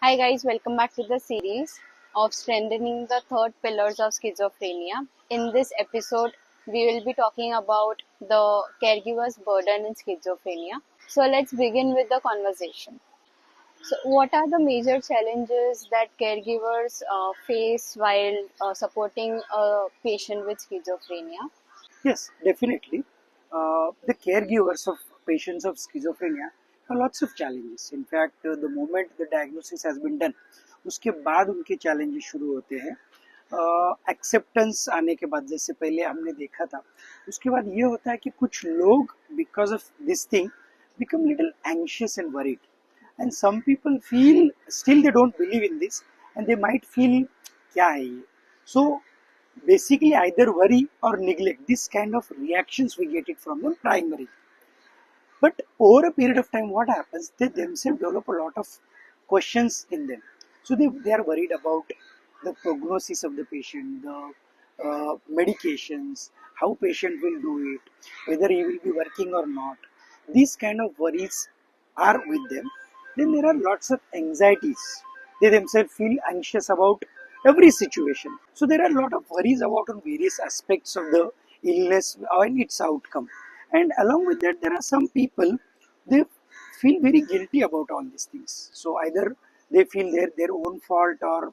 Hi guys, welcome back to the series of strengthening the third pillars of schizophrenia. In this episode, we will be talking about the caregiver's burden in schizophrenia. So let's begin with the conversation. So what are the major challenges that caregivers face while supporting a patient with schizophrenia? Yes, definitely. The caregivers of patients of schizophrenia have lots of challenges. In fact, the moment the diagnosis has been done, उसके बाद उनके challenges शुरू होते हैं. Acceptance आने के बाद जैसे पहले हमने देखा था, उसके बाद ये होता है कि कुछ लोग because of this thing become little anxious and worried, and some people feel still they don't believe in this, and they might feel क्या है ये. So basically either worry or neglect this kind of reactions we get it from them primary, but over a period of time what happens, they themselves develop a lot of questions in them. So they are worried about the prognosis of the patient, the medications, how patient will do it, whether he will be working or not. These kind of worries are with them. Then there are lots of anxieties. They themselves feel anxious about every situation. So there are a lot of worries about on various aspects of the illness and its outcome. And along with that, there are some people, they feel very guilty about all these things. So either they feel their own fault or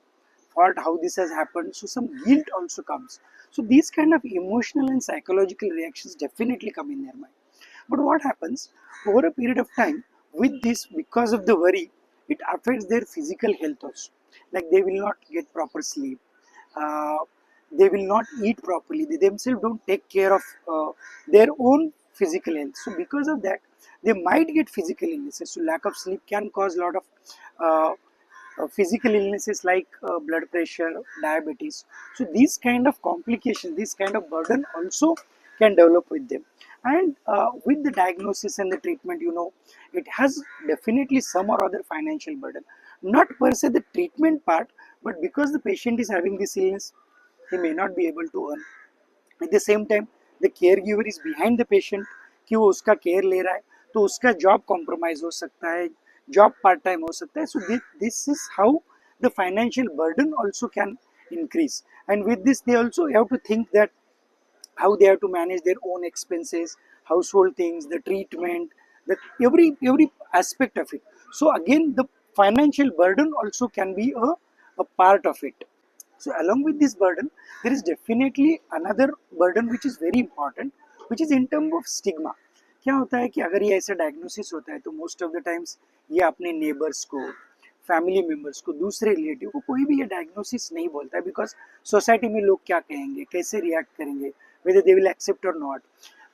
fault how this has happened. So some guilt also comes. So these kind of emotional and psychological reactions definitely come in their mind. But what happens over a period of time with this, because of the worry, it affects their physical health also. Like they will not get proper sleep, uh, they will not eat properly, they themselves don't take care of their own physical health. So because of that, they might get physical illnesses. So lack of sleep can cause a lot of uh, physical illnesses like blood pressure, diabetes. So these kind of complications, this kind of burden also can develop with them. And with the diagnosis and the treatment, it has definitely some or other financial burden. Not per se the treatment part, but because the patient is having this illness, he may not be able to earn. At the same time, the caregiver is behind the patient कि वो उसका care ले रहा है, तो उसका job compromise हो सकता है, जॉब पार्ट टाइम हो सकता है. So this is how the financial burden also can increase. And with this they also have to think that how they have to manage their own expenses, household things, the treatment, the every aspect of it. So again the financial burden also can be a part of it. So along with this burden, there is definitely another burden which is very important, which is in terms of stigma. क्या होता है कि अगर ये ऐसा diagnosis होता है तो मोस्ट ऑफ द टाइम्स ये अपने नेबर्स को, फैमिली मेम्बर्स को, दूसरे रिलेटिव को कोई भी ये डायग्नोसिस नहीं बोलता है, बिकॉज सोसाइटी में लोग क्या कहेंगे, कैसे रिएक्ट करेंगे, whether they will accept or not,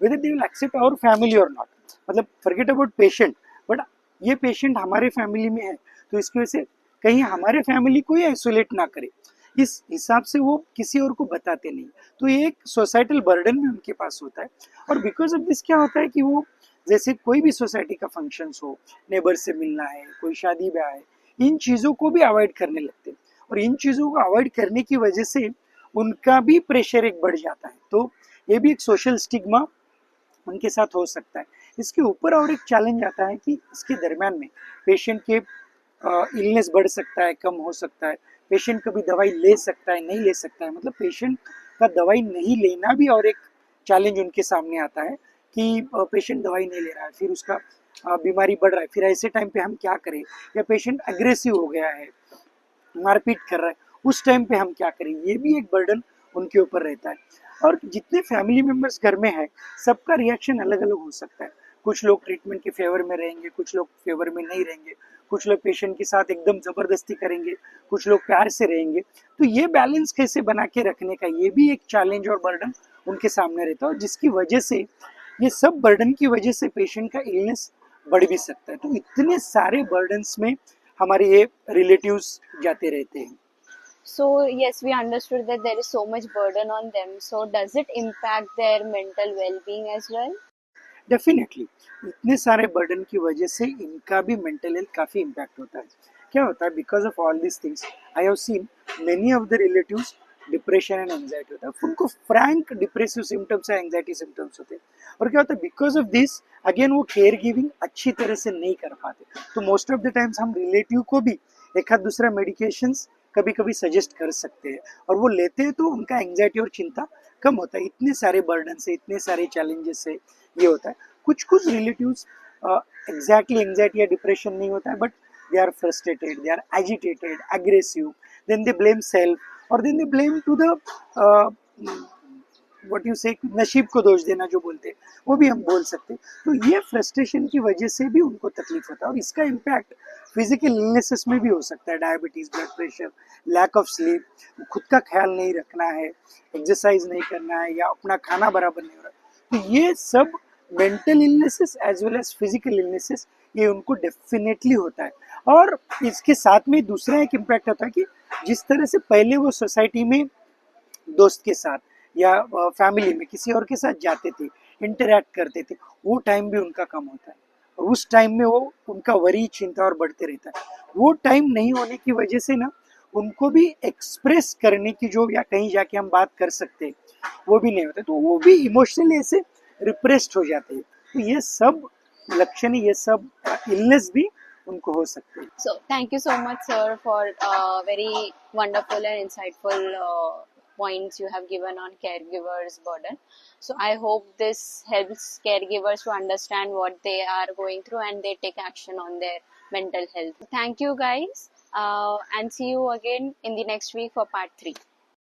whether they will accept our family or not. मतलब forget about patient, but ये पेशेंट हमारे फैमिली में है, तो इसकी वजह से कहीं हमारे फैमिली को ही आइसोलेट ना करे, इस हिसाब से वो किसी और को बताते नहीं. तो ये एक सोसाइटल बर्डन भी उनके पास होता है. और बिकॉज ऑफ दिस क्या होता है कि वो जैसे कोई भी सोसाइटी का फंक्शंस हो, नेबर से मिलना है, कोई शादी ब्याह है, इन चीज़ों को भी अवॉइड करने लगते हैं. और इन चीज़ों को अवॉइड करने की वजह से उनका भी प्रेशर एक बढ़ जाता है. तो ये भी एक सोशल स्टिग्मा उनके साथ हो सकता है. इसके ऊपर और एक चैलेंज आता है कि इसके दरम्यान में पेशेंट के इलनेस बढ़ सकता है, कम हो सकता है, पेशेंट कभी दवाई ले सकता है, नहीं ले सकता है. मतलब पेशेंट का दवाई नहीं लेना भी और एक चैलेंज उनके सामने आता है कि पेशेंट दवाई नहीं ले रहा है, फिर उसका बीमारी बढ़ रहा है, फिर ऐसे टाइम पे हम क्या करें, या पेशेंट अग्रेसिव हो गया है, मारपीट कर रहा है, उस टाइम पे हम क्या करें. ये भी एक बर्डन उनके ऊपर रहता है. और जितने फैमिली मेम्बर्स घर में है, सबका रिएक्शन अलग अलग हो सकता है. कुछ लोग ट्रीटमेंट के फेवर में रहेंगे, कुछ लोग फेवर में नहीं रहेंगे, कुछ लोग पेशेंट के साथ एकदम जबरदस्ती करेंगे, कुछ लोग प्यार से रहेंगे. तो ये बैलेंस कैसे बना के रखने का, ये भी एक चैलेंज और बर्डन उनके सामने रहता है, जिसकी वजह से ये सब बर्डन की वजह से पेशेंट का इलनेस बढ़ भी सकता है. तो इतने सारे बर्डन्स में हमारे ये रिलेटिव्स जाते रहते हैं. So yes, we understood that there is so much burden on them. So does it impact their mental well-being as well? Definitely इतने सारे बर्डन की वजह से इनका भी मेंटल हेल्थ काफ़ी इम्पैक्ट होता है. क्या होता है, because of all this things I have seen many of the relatives depression and anxiety होता है. उनको फ्रैंक डिप्रेसिव सिम्टम्स या एंजाइटी सिम्टम्स होते हैं. और क्या होता है, बिकॉज ऑफ दिस अगेन वो केयर गिविंग अच्छी तरह से नहीं कर पाते. तो मोस्ट ऑफ द टाइम्स हम रिलेटिव को भी एक आध दूसरा मेडिकेशंस कभी कभी सजेस्ट कर सकते हैं, और वो लेते हैं तो उनका एंग्जाइटी और चिंता कम होता है। इतने सारे बर्डन से, इतने सारे चैलेंजेस से ये होता है। कुछ कुछ रिलेटिव्स एग्जैक्टली एंग्जाइटी या डिप्रेशन नहीं होता है, but they are frustrated, they are agitated, aggressive, then they blame self, or then they blame to the uh, what you say, नसीब को दोष देना जो बोलते हैं, वो भी हम बोल सकते हैं। तो ये फ्रस्ट्रेशन की वजह से भी उनको तकलीफ होता है, और इसका इम्पैक्ट फिजिकल इलनेसेस में भी हो सकता है, diabetes, blood pressure, lack of sleep, खुद का ख्याल नहीं रखना है, एक्सरसाइज नहीं करना है, या अपना खाना बराबर नहीं हो रहा। तो ये सब mental illnesses as well as physical illnesses, ये उनको डेफिनेटली होता है। और इसके साथ में दूसरा एक इम्पैक्ट होता है कि जिस तरह से पहले वो सोसाइटी में दोस्त के साथ या फैमिली में किसी और के साथ जाते थे, इंटरेक्ट करते थे, वो टाइम भी उनका कम होता है, और उस टाइम में वो उनका वरी, चिंता और बढ़ते रहता है। वो टाइम नहीं होने की वजह से ना उनको भी एक्सप्रेस करने की जो, या कहीं जाके हम बात कर सकते हैं, वो भी नहीं होता, तो वो भी इमोशनली ऐसे रिप्रेस्ड हो जाते हैं। तो ये सब लक्षण, ये सब इलनेस भी उनको हो सकते हैं। So, thank you so much, sir, for very wonderful and insightful points you have given on caregivers' burden. So, I hope this helps caregivers to understand what they are going through and they take action on their mental health. Thank you, guys, and see you again in the next week for part 3.